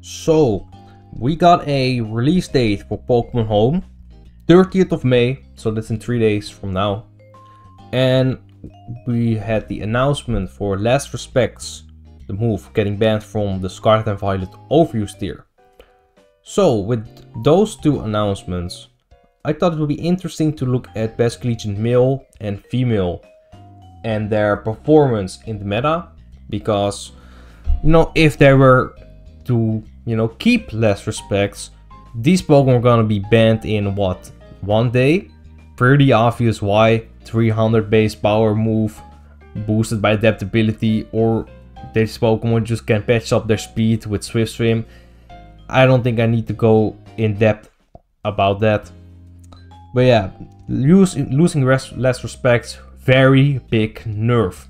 So, we got a release date for Pokémon Home, 30th of May, so that's in 3 days from now. And we had the announcement for Last Respects, the move getting banned from the Scarlet and Violet overuse tier. So, with those two announcements, I thought it would be interesting to look at Basculegion male and female and their performance in the meta, because, if they were to, keep Last Respects, these Pokemon are gonna be banned in what, 1 day? Pretty obvious why. 300 base power move boosted by adaptability, or these Pokemon just can patch up their speed with Swift Swim. I don't think I need to go in depth about that. But yeah, losing Last Respects, very big nerf.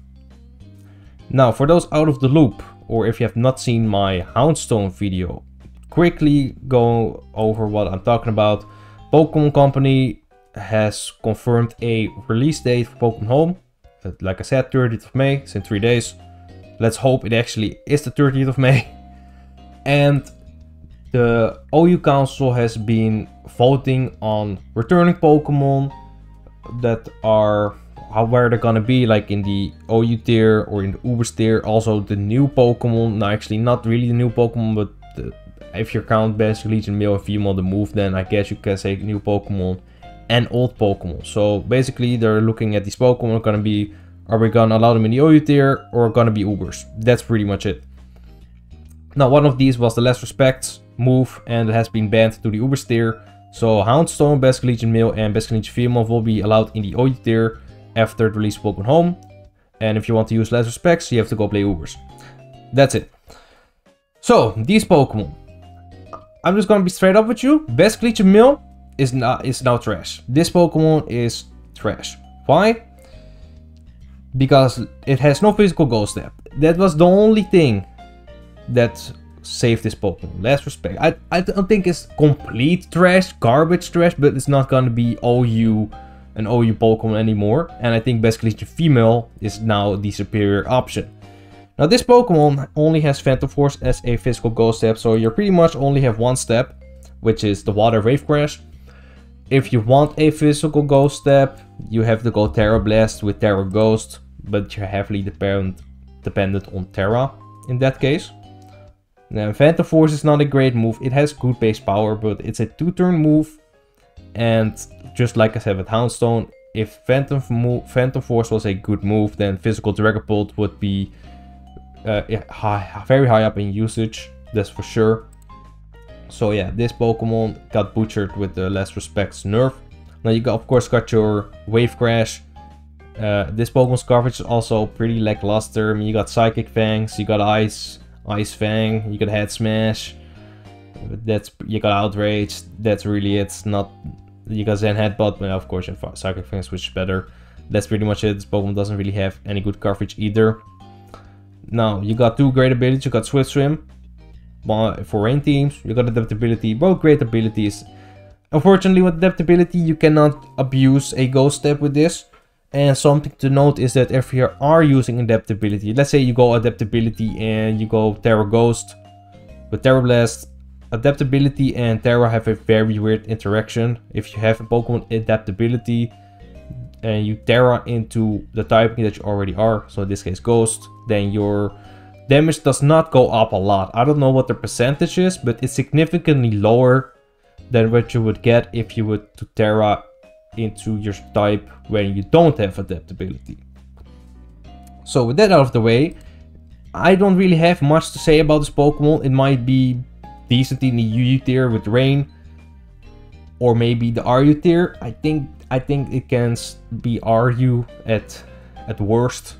Now, for those out of the loop, or if you have not seen my Houndstone video, quickly go over what I'm talking about. Pokémon Company has confirmed a release date for Pokémon Home. Like I said, 30th of May, it's in 3 days. Let's hope it actually is the 30th of May. And the OU Council has been voting on returning Pokemon that are where they're gonna be, like in the OU tier or in the Ubers tier. Also the new Pokemon, no, actually not really the new Pokemon, but if you count Basculegion male and female the move, then I guess you can say new Pokemon and old Pokemon. So basically they're looking at these Pokemon are we gonna allow them in the OU tier or gonna be Ubers? That's pretty much it. Now, one of these was the Last Respects move, and it has been banned to the Ubers tier. So Houndstone, Basculegion male and Basculegion female will be allowed in the OU tier after the release of Pokémon Home. And if you want to use Last Respects, you have to go play Ubers. That's it. So, these Pokemon. I'm just gonna be straight up with you. Basculegion male is now trash. This Pokemon is trash. Why? Because it has no physical Ghost Step. That was the only thing that saved this Pokemon. Last Respect. I don't think it's complete trash, garbage trash, but it's not gonna be an OU Pokemon anymore. And I think Basculegion female is now the superior option. Now, this Pokemon only has Phantom Force as a physical Ghost Step, so you pretty much only have one step, which is the Water Wave Crash. If you want a physical Ghost Step, you have to go Terra Blast with Terra Ghost, but you're heavily dependent on Terra in that case. Now, Phantom Force is not a great move. It has good base power, but it's a 2-turn move. And just like I said with Houndstone, if Phantom Force was a good move, then physical Dragapult would be very high up in usage, that's for sure. So yeah, this Pokemon got butchered with the Last Respects nerf. Now you of course got your Wave Crash. This Pokemon's coverage is also pretty lackluster. I mean, you got Psychic Fangs, you got Ice Fang, you got Head Smash. You got Outrage. That's really it. You got Zen Headbutt, but of course you have Psychic Fangs, which is better. That's pretty much it. This Pokemon doesn't really have any good coverage either. Now you got two great abilities. You got Swift Swim for rain teams. You got Adaptability, both great abilities. Unfortunately, with Adaptability, you cannot abuse a Ghost Step with this. And something to note is that if you are using Adaptability, let's say you go Adaptability and you go Terra Ghost with Terra Blast, Adaptability and Terra have a very weird interaction. If you have a Pokemon Adaptability and you Terra into the typing that you already are, so in this case Ghost, then your damage does not go up a lot. I don't know what the percentage is, but it's significantly lower than what you would get if you would to Terra into your type when you don't have Adaptability. So with that out of the way, I don't really have much to say about this Pokemon. It might be decent in the UU tier with Rain, or maybe the RU tier. I think it can be RU at worst.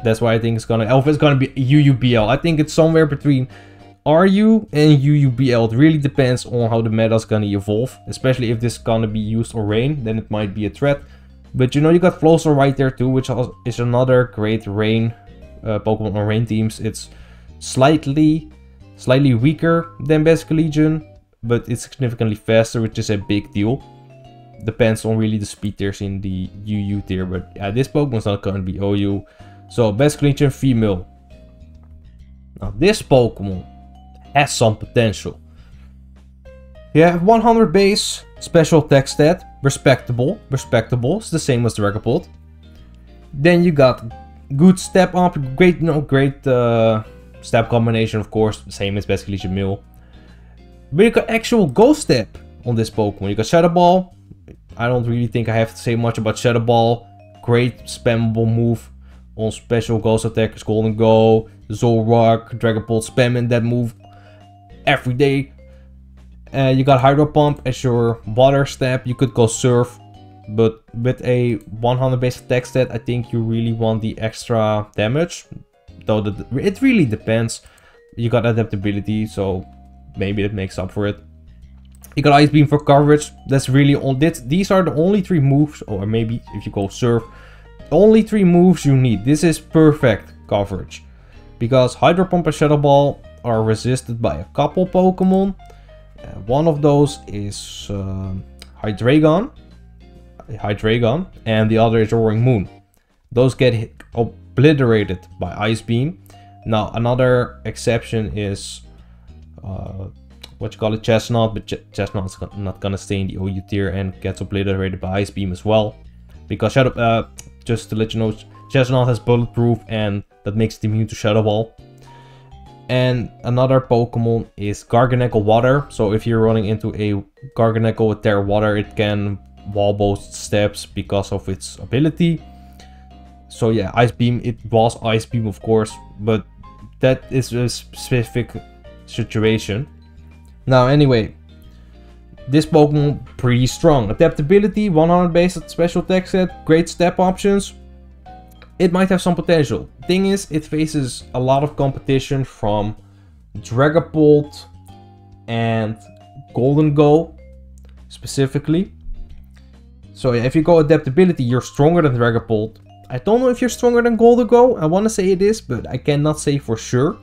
That's why I think it's gonna be UUBL. I think it's somewhere between RU and UUBL. It really depends on how the meta is gonna evolve, especially if this is gonna be used on Rain, then it might be a threat. But you got Floatzel right there too, which is another great Rain Pokemon on Rain teams. It's slightly weaker than Basculegion, but it's significantly faster, which is a big deal. Depends on really the speed tiers in the UU tier, but yeah, this Pokemon's not gonna be OU. So Basculegion female. Now this Pokemon has some potential. You have 100 base, special attack stat, respectable, it's the same as Dragapult. Then you got good step up, great step combination, of course, same as Basculegion Mew. But you got actual Ghost Step on this Pokemon. You got Shadow Ball. I don't really think I have to say much about Shadow Ball. Great spammable move on special ghost attackers, Golden Go, Zoroark, Dragapult, spamming that move every day. You got Hydro Pump as your water step. You could go Surf, but with a 100 base attack stat, I think you really want the extra damage. Though it really depends. You got adaptability, so maybe it makes up for it. You got Ice Beam for coverage. That's really all. These are the only 3 moves, or maybe if you go Surf, only 3 moves you need. This is perfect coverage, because Hydro Pump and Shadow Ball are resisted by a couple Pokemon. One of those is Hydreigon, and the other is Roaring Moon. Those get obliterated by Ice Beam. Now another exception is Chestnut, but Chestnut's not gonna stay in the OU tier and gets obliterated by Ice Beam as well. Because just to let you know, Chestnut has Bulletproof, and that makes it immune to Shadow Ball. And another Pokemon is Garganacl Water. So if you're running into a Garganacl with Terra Water, it can wall both steps because of its ability. So yeah, Ice Beam, it was Ice Beam of course, but that is a specific situation. Now anyway, this Pokemon pretty strong. Adaptability, 100 base special attack set, great step options. It might have some potential. Thing is, it faces a lot of competition from Dragapult and Golden Go specifically. So yeah, if you go adaptability, you're stronger than Dragapult. I don't know if you're stronger than Golden Go. I want to say it is, but I cannot say for sure.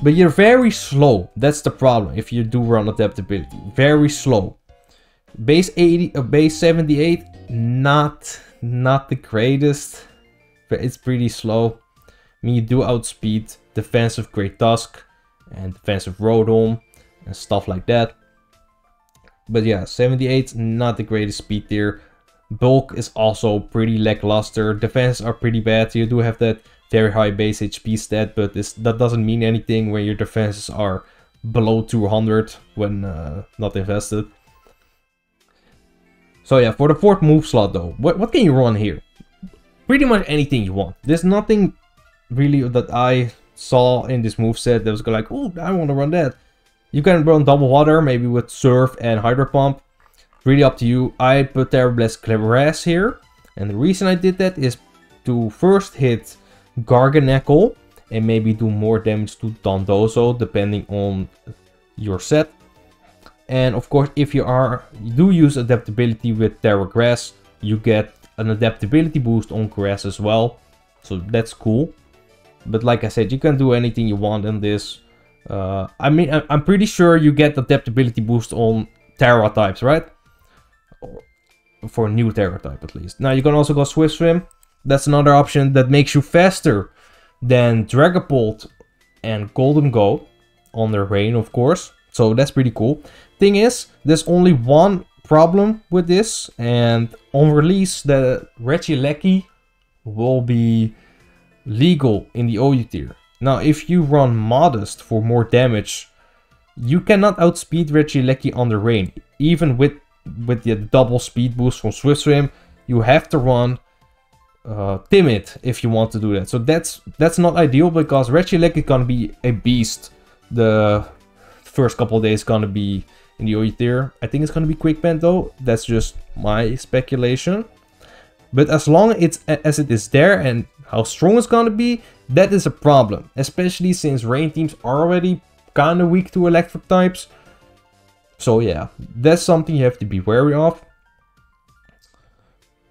But you're very slow. That's the problem if you do run adaptability. Very slow. Base 78, not the greatest. But it's pretty slow. I mean, you do outspeed defensive Great Tusk and defensive Rotom and stuff like that. But yeah, 78, not the greatest speed tier. Bulk is also pretty lackluster. Defense are pretty bad. You do have that very high base HP stat, but that doesn't mean anything when your defenses are below 200 when not invested. So yeah, for the 4th move slot though, what can you run here? Pretty much anything you want. There's nothing really that I saw in this moveset that was like, oh, I want to run that. You can run Double Water, maybe with Surf and Hydro Pump. Really up to you. I put Terra Blast Grass here. And the reason I did that is to first hit Garganacl and maybe do more damage to Dondozo depending on your set. And of course, if you do use adaptability with Terra Grass, you get an adaptability boost on grass as well, so that's cool. But like I said, you can do anything you want in this. I mean, I'm pretty sure you get adaptability boost on Terra types, right? Or for a new Terra type at least. Now you can also go Swift Swim. That's another option that makes you faster than Dragapult and Golden Go on their rain, of course. So that's pretty cool. Thing is, there's only one problem with this, and on release the Regieleki will be legal in the OU tier. Now if you run Modest for more damage, you cannot outspeed Regieleki on the rain. Even with the double speed boost from Swift Swim, you have to run Timid if you want to do that. So that's not ideal, because Regieleki is gonna be a beast. The first couple of days gonna be in the OU tier. I think it's gonna be Quick Bend though. That's just my speculation. But as long as it is there and how strong it's gonna be, that is a problem. Especially since rain teams are already kind of weak to electric types. So yeah, that's something you have to be wary of.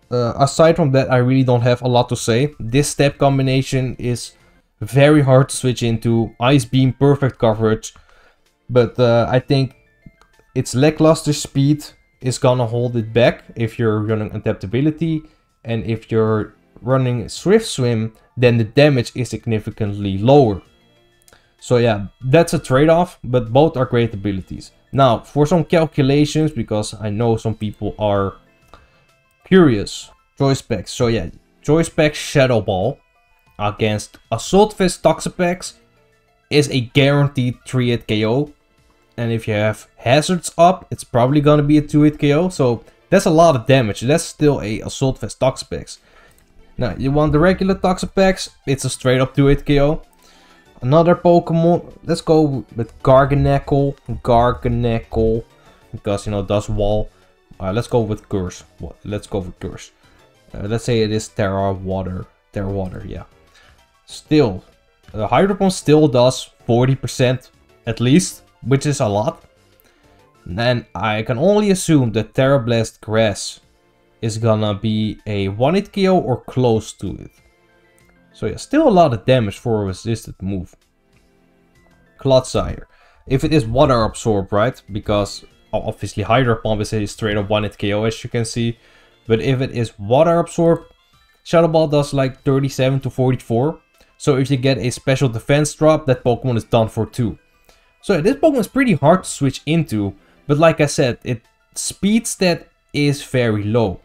Aside from that, I really don't have a lot to say. This step combination is very hard to switch into. Ice Beam, perfect coverage. But I think its lackluster speed is gonna hold it back if you're running adaptability. And if you're running Swift Swim, then the damage is significantly lower. So yeah, that's a trade-off, but both are great abilities. Now, for some calculations, because I know some people are curious. Choice specs. So yeah, choice specs Shadow Ball against Assault Vest Toxapex is a guaranteed 3-hit KO. And if you have hazards up, it's probably gonna be a 2-hit KO. So that's a lot of damage. That's still a Assault Vest Toxapex. Now, you want the regular Toxapex, it's a straight up 2-hit KO. Another Pokemon, let's go with Garganacl, because, you know, does wall. Let's go with Curse. Let's go with Curse. Let's say it is Terra Water, yeah. Still, the Hydro Pump still does 40% at least, which is a lot. And I can only assume that Terra Blast Grass is gonna be a 1-hit KO or close to it. So yeah, still a lot of damage for a resisted move. Clodsire. If it is water absorbed, right? Because obviously Hydro Pump is a straight up 1-hit KO, as you can see. But if it is water absorbed, Shadow Ball does like 37 to 44. So if you get a special defense drop, that Pokemon is done for too. So yeah, this Pokemon is pretty hard to switch into. But like I said, its speed stat is very low.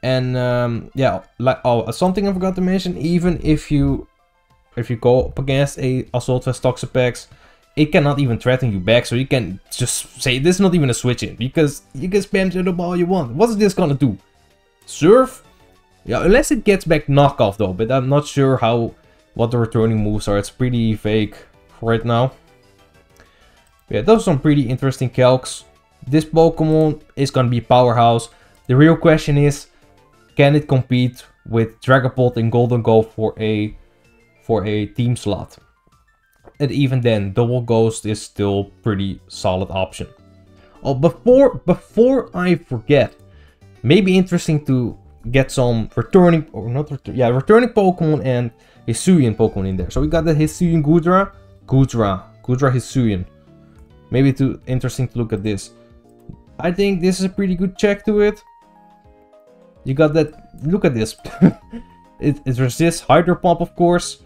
And yeah, like something I forgot to mention, even if you go up against a Assault Vest Toxapex, it cannot even threaten you back, so you can just say this is not even a switch in, because you can spam Shadow Ball you want. What is this gonna do? Surf? Yeah, unless it gets back knockoff though, but I'm not sure what the returning moves are. It's pretty vague right now. Yeah, those are some pretty interesting calcs. This Pokemon is gonna be a powerhouse. The real question is, can it compete with Dragapult and Golden Go for a team slot? And even then, Double Ghost is still pretty solid option. Oh, before I forget, maybe interesting to get some returning Pokemon and Hisuian Pokemon in there. So we got the Hisuian Gudra Hisuian. Maybe interesting to look at this. I think this is a pretty good check to it. You got that, look at this. it resists Hydro Pump, of course.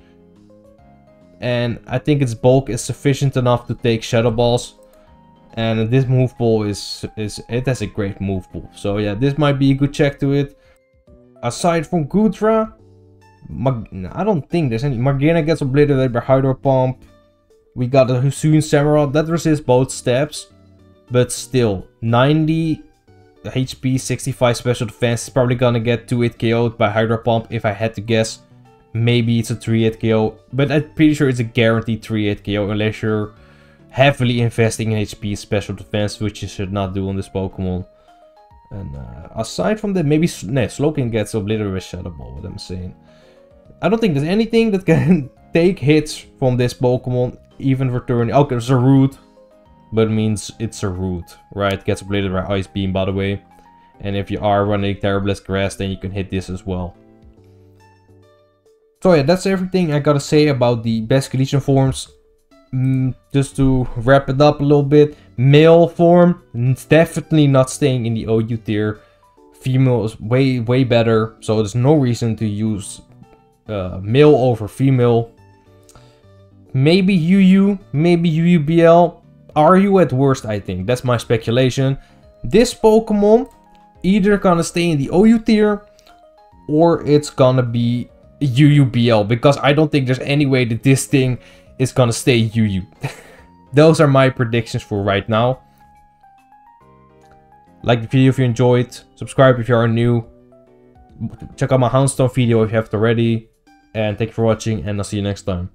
And I think its bulk is sufficient enough to take Shadow Balls. And this move pool it has a great move pool. So yeah, this might be a good check to it. Aside from Gudra, I don't think there's any. Margina gets obliterated by Hydro Pump. We got the Hisuian Samurott that resists both steps. But still, 90 HP, 65 special defense is probably gonna get 2-hit KO'd by Hydro Pump if I had to guess. Maybe it's a 3-hit KO, but I'm pretty sure it's a guaranteed 3-hit KO unless you're heavily investing in HP special defense, which you should not do on this Pokemon. And aside from that, maybe Slowking gets obliterated with Shadow Ball, what I'm saying. I don't think there's anything that can take hits from this Pokemon, even returning. Okay, there's a Root, but it means it's a Root, right? Gets obliterated by Ice Beam, by the way. And if you are running Terra Blast Grass, then you can hit this as well. So yeah, that's everything I gotta say about the Basculegion forms. Just to wrap it up a little bit, male form is definitely not staying in the OU tier. Female is way better, so there's no reason to use male over female. Maybe UU, maybe UUBL. RU at worst, I think. That's my speculation. This Pokemon either gonna stay in the OU tier or it's gonna be UUBL, because I don't think there's any way that this thing is gonna stay UU. Those are my predictions for right now. Like the video if you enjoyed, subscribe if you are new, check out my Houndstone video if you haven't already, and thank you for watching, and I'll see you next time.